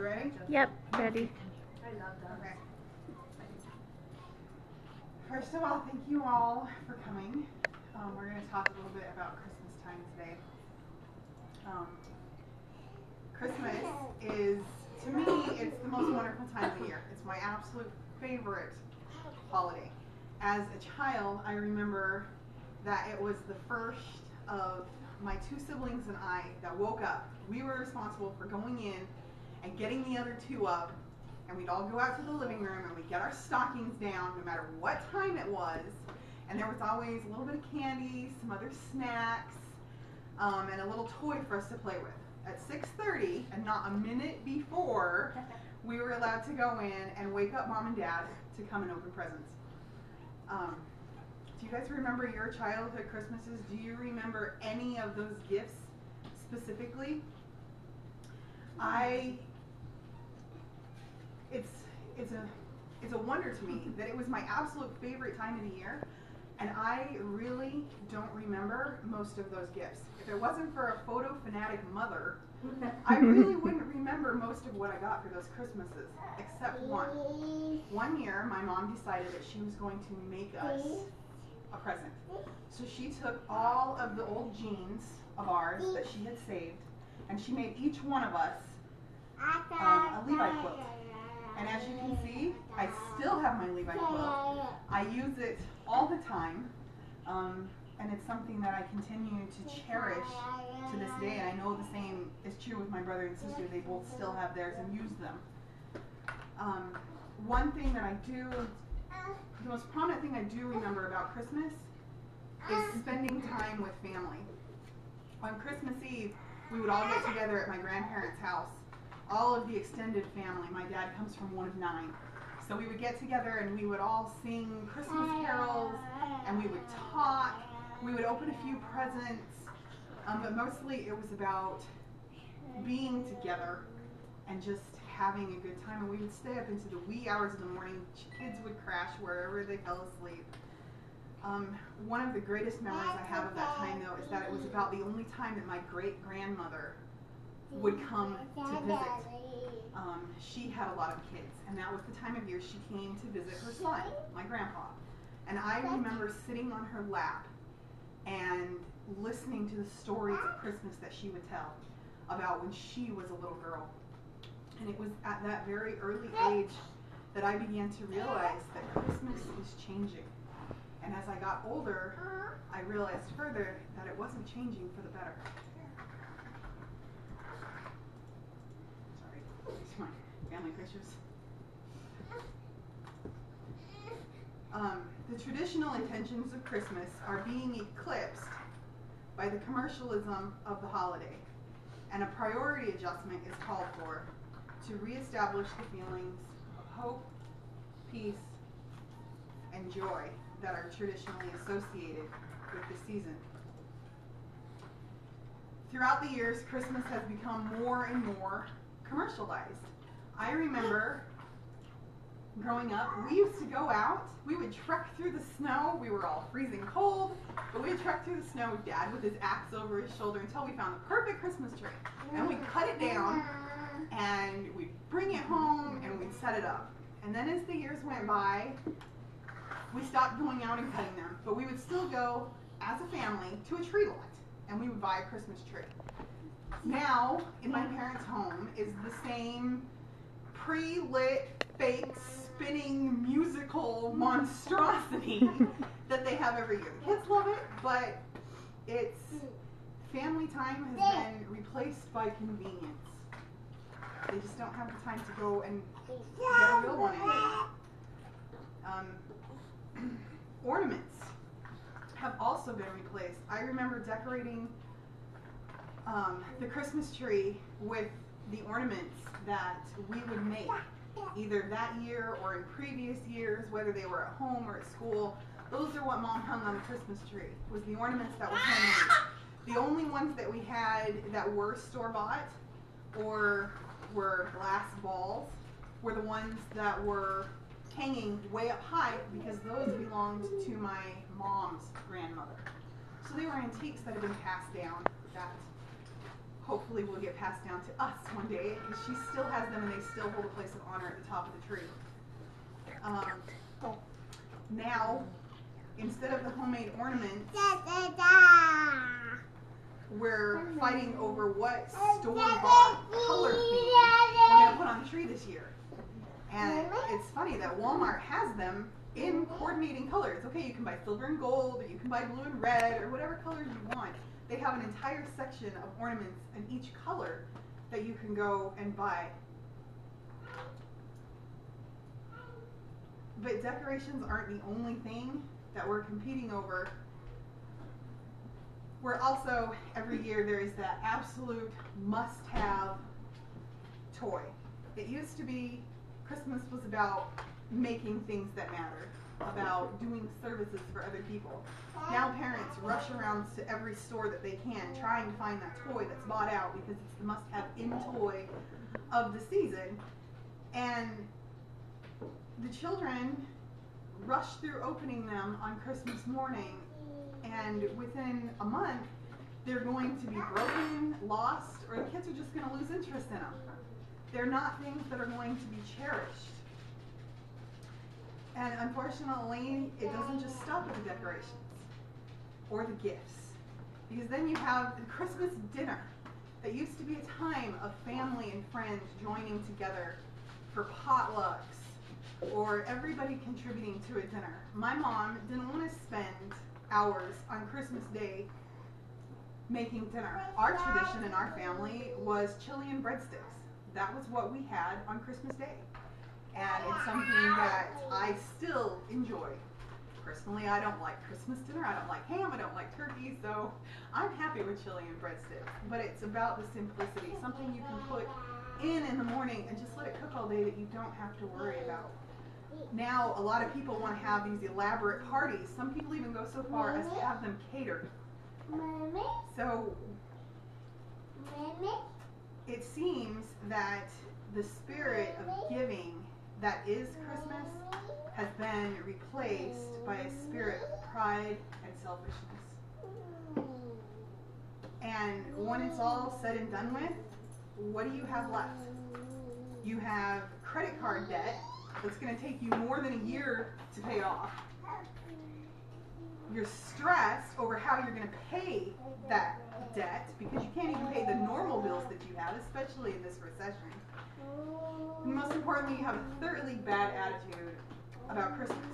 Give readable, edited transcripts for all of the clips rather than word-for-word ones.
ready? Yep, ready. I love that. Okay. First of all, thank you all for coming. We're going to talk a little bit about Christmas time today. Christmas is, to me, it's the most wonderful time of the year. It's my absolute favorite holiday. As a child, I remember that it was the first of my two siblings and I that woke up. We were responsible for going in and getting the other two up, and we'd all go out to the living room and we'd get our stockings down no matter what time it was, and there was always a little bit of candy, some other snacks, and a little toy for us to play with. At 6:30, and not a minute before, we were allowed to go in and wake up Mom and Dad to come and open presents. Do you guys remember your childhood Christmases? Do you remember any of those gifts specifically? It's a wonder to me that it was my absolute favorite time of the year, and I really don't remember most of those gifts. If it wasn't for a photo fanatic mother, I really wouldn't remember most of what I got for those Christmases, except one. One year, my mom decided that she was going to make us a present. So she took all of the old jeans of ours that she had saved, and she made each one of us a Levi quilt. And as you can see, I still have my Levi quilt. I use it all the time, and it's something that I continue to cherish to this day, and I know the same is true with my brother and sister. They both still have theirs and use them. One thing that I do, the most prominent thing I do remember about Christmas is spending time with family. On Christmas Eve, we would all get together at my grandparents' house. All of the extended family. My dad comes from one of 9. So we would get together and we would all sing Christmas carols, and we would talk. We would open a few presents, but mostly it was about being together and just having a good time. And we would stay up into the wee hours of the morning. Kids would crash wherever they fell asleep. One of the greatest memories I have of that time, though, is that it was about the only time that my great-grandmother would come to visit. She had a lot of kids, and that was the time of year she came to visit her son, my grandpa. And I remember sitting on her lap and listening to the stories of Christmas that she would tell about when she was a little girl. And it was at that very early age that I began to realize that Christmas was changing. And as I got older, I realized further that it wasn't changing for the better. Sorry, these are my family pictures. The traditional intentions of Christmas are being eclipsed by the commercialism of the holiday, and a priority adjustment is called for to reestablish the feelings of hope, peace, and joy that are traditionally associated with the season. Throughout the years, Christmas has become more and more commercialized. I remember growing up, we used to go out, we would trek through the snow. We were all freezing cold, but we would trek through the snow, Dad with his axe over his shoulder, until we found the perfect Christmas tree. And we'd cut it down, and we'd bring it home, and we'd set it up. And then as the years went by, we stopped going out and cutting them, but we would still go as a family to a tree lot, and we would buy a Christmas tree. Now, in my parents' home, is the same pre-lit, fake, spinning, musical monstrosity that they have every year. The kids love it, but it's family time has been replaced by convenience. They just don't have the time to go and get a real one anymore. Ornaments have also been replaced. I remember decorating the Christmas tree with the ornaments that we would make either that year or in previous years, whether they were at home or at school. Those are what Mom hung on the Christmas tree, was the ornaments that were handmade. The only ones that we had that were store-bought or were glass balls were the ones that were hanging way up high, because those belonged to my mom's grandmother. So they were antiques that had been passed down that hopefully will get passed down to us one day, because she still has them and they still hold a place of honor at the top of the tree. Now, instead of the homemade ornaments, we're fighting over what store-bought color theme we're going to put on the tree this year. And it's funny that Walmart has them in coordinating colors. Okay, you can buy silver and gold, or you can buy blue and red, or whatever colors you want. They have an entire section of ornaments in each color that you can go and buy. But decorations aren't the only thing that we're competing over. We're also, every year, there is that absolute must-have toy. It used to be Christmas was about making things that mattered, about doing services for other people. Now parents rush around to every store that they can, trying to find that toy that's bought out because it's the must-have in toy of the season. And the children rush through opening them on Christmas morning, and within a month, they're going to be broken, lost, or the kids are just going to lose interest in them. They're not things that are going to be cherished. And unfortunately, it doesn't just stop at the decorations or the gifts. Because then you have the Christmas dinner that used to be a time of family and friends joining together for potlucks or everybody contributing to a dinner. My mom didn't want to spend hours on Christmas Day making dinner. Our tradition in our family was chili and breadsticks. That was what we had on Christmas Day. And it's something that I still enjoy. Personally, I don't like Christmas dinner. I don't like ham. I don't like turkey. So I'm happy with chili and breadsticks. But it's about the simplicity. Something you can put in the morning and just let it cook all day that you don't have to worry about. Now, a lot of people want to have these elaborate parties. Some people even go so far as to have them catered. So it seems that the spirit of giving that is Christmas has been replaced by a spirit of pride and selfishness. And when it's all said and done with, what do you have left? You have credit card debt that's going to take you more than a year to pay off. You're stressed over how you're going to pay that debt because you can't even pay the normal bills that you have, especially in this recession. And most importantly, you have a thoroughly bad attitude about Christmas.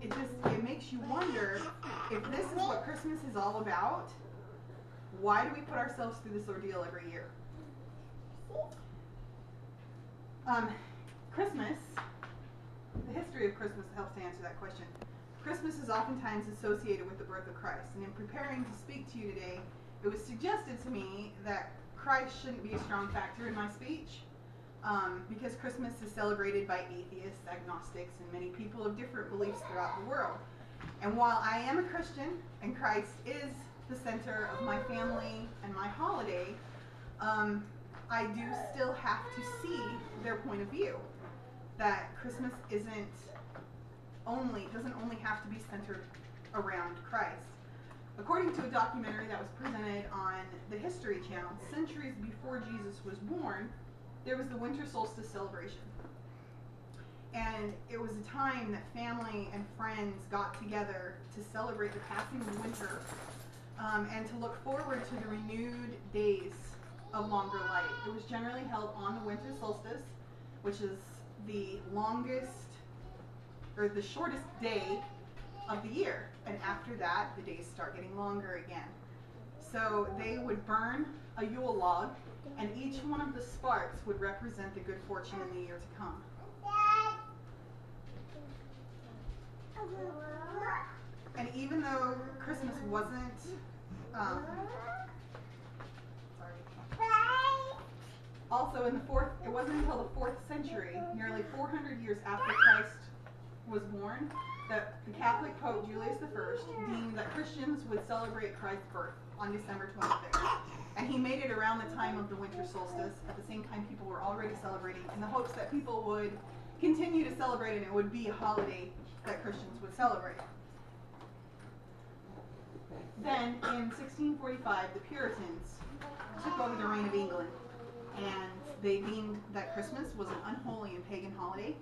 It makes you wonder, if this is what Christmas is all about, why do we put ourselves through this ordeal every year? Christmas, the history of Christmas helps to answer that question. Christmas is oftentimes associated with the birth of Christ, and in preparing to speak to you today, it was suggested to me that Christ shouldn't be a strong factor in my speech, because Christmas is celebrated by atheists, agnostics, and many people of different beliefs throughout the world. And while I am a Christian, and Christ is the center of my family and my holiday, I do still have to see their point of view. That Christmas doesn't only have to be centered around Christ. According to a documentary that was presented on the History Channel, centuries before Jesus was born, there was the winter solstice celebration. And it was a time that family and friends got together to celebrate the passing of winter, and to look forward to the renewed days of longer light. It was generally held on the winter solstice, which is the longest or the shortest day of the year. And after that, the days start getting longer again. So they would burn a Yule log, and each one of the sparks would represent the good fortune in the year to come. And even though Christmas wasn't, also in it wasn't until the 4th century, nearly 400 years after Christ was born, that the Catholic Pope Julius I deemed that Christians would celebrate Christ's birth on December 25th. And he made it around the time of the winter solstice, at the same time people were already celebrating, in the hopes that people would continue to celebrate and it would be a holiday that Christians would celebrate. Then, in 1645, the Puritans took over the reign of England, and they deemed that Christmas was an unholy and pagan holiday,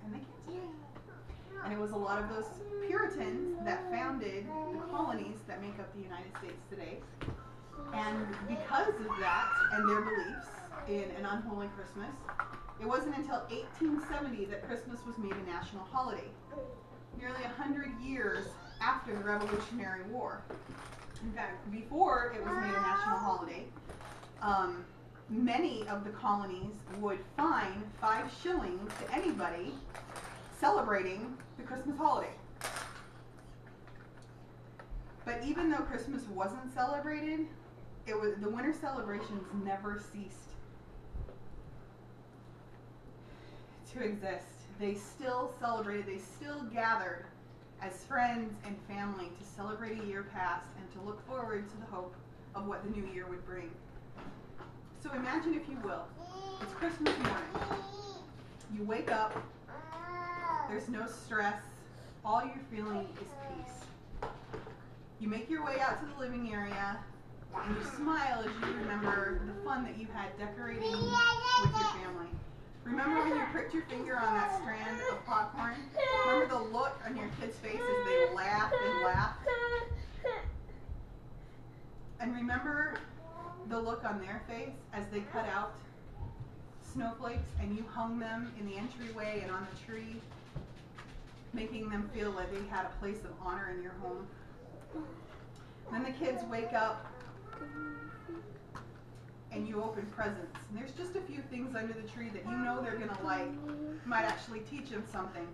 and they canceled it. And it was a lot of those Puritans that founded the colonies that make up the United States today. And because of that and their beliefs in an unholy Christmas, it wasn't until 1870 that Christmas was made a national holiday, nearly 100 years after the Revolutionary War. In fact, before it was made a national holiday, many of the colonies would fine 5 shillings to anybody celebrating the Christmas holiday. But even though Christmas wasn't celebrated, the winter celebrations never ceased to exist. They still celebrated, they still gathered as friends and family to celebrate a year past and to look forward to the hope of what the new year would bring. So imagine, if you will, it's Christmas morning. You wake up, there's no stress, all you're feeling is peace. You make your way out to the living area, and you smile as you remember the fun that you had decorating with your family. Remember when you pricked your finger on that strand of popcorn? Remember the look on your kids' faces as they laughed and laughed? And remember the look on their face as they cut out snowflakes and you hung them in the entryway and on the tree, making them feel like they had a place of honor in your home. Then the kids wake up and you open presents. And there's just a few things under the tree that you know they're going to like. You might actually teach them something.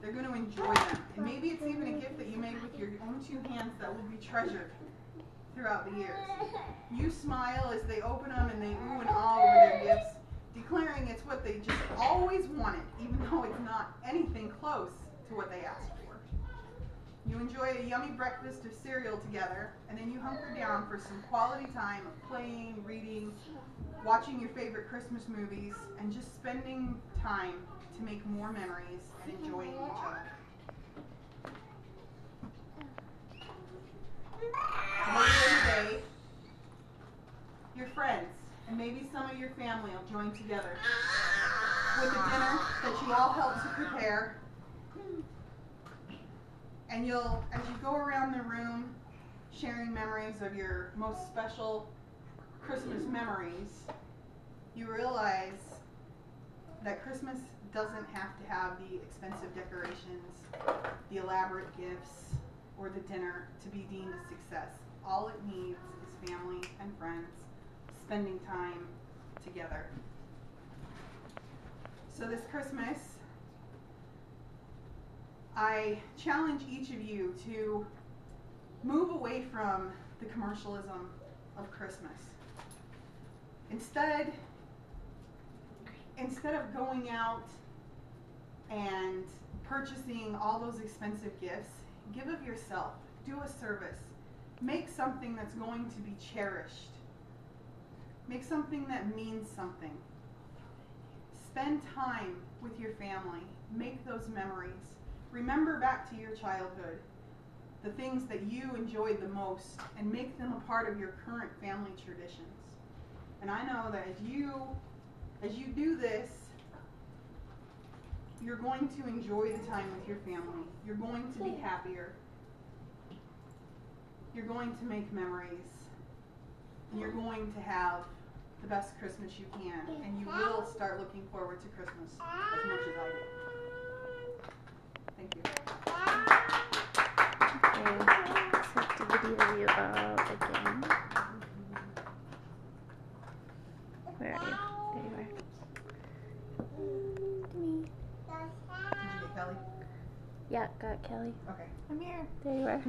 They're going to enjoy them. And maybe it's even a gift that you made with your own 2 hands that will be treasured throughout the years. You smile as they open them and they ooh and ah over their gifts, declaring it's what they just always wanted, even though it's not anything close to what they asked for. You enjoy a yummy breakfast of cereal together, and then you hunker down for some quality time of playing, reading, watching your favorite Christmas movies, and just spending time to make more memories and enjoying each other. Later in the day, your friends and maybe some of your family will join together with a dinner that you all helped to prepare. And you'll, as you go around the room, sharing memories of your most special Christmas memories, you realize that Christmas doesn't have to have the expensive decorations, the elaborate gifts, or the dinner to be deemed a success. All it needs is family and friends spending time together. So this Christmas, I challenge each of you to move away from the commercialism of Christmas. Instead of going out and purchasing all those expensive gifts, give of yourself, do a service, make something that's going to be cherished, make something that means something. Spend time with your family, make those memories. Remember back to your childhood, the things that you enjoyed the most, and make them a part of your current family traditions. And I know that as you do this, you're going to enjoy the time with your family. You're going to be happier. You're going to make memories. And you're going to have the best Christmas you can. And you will start looking forward to Christmas as much as I do. Thank you. Okay, set the video up again. Where are you? There you are. Me. Did you get Kelly? Yeah, got Kelly. Okay. I'm here. There you are.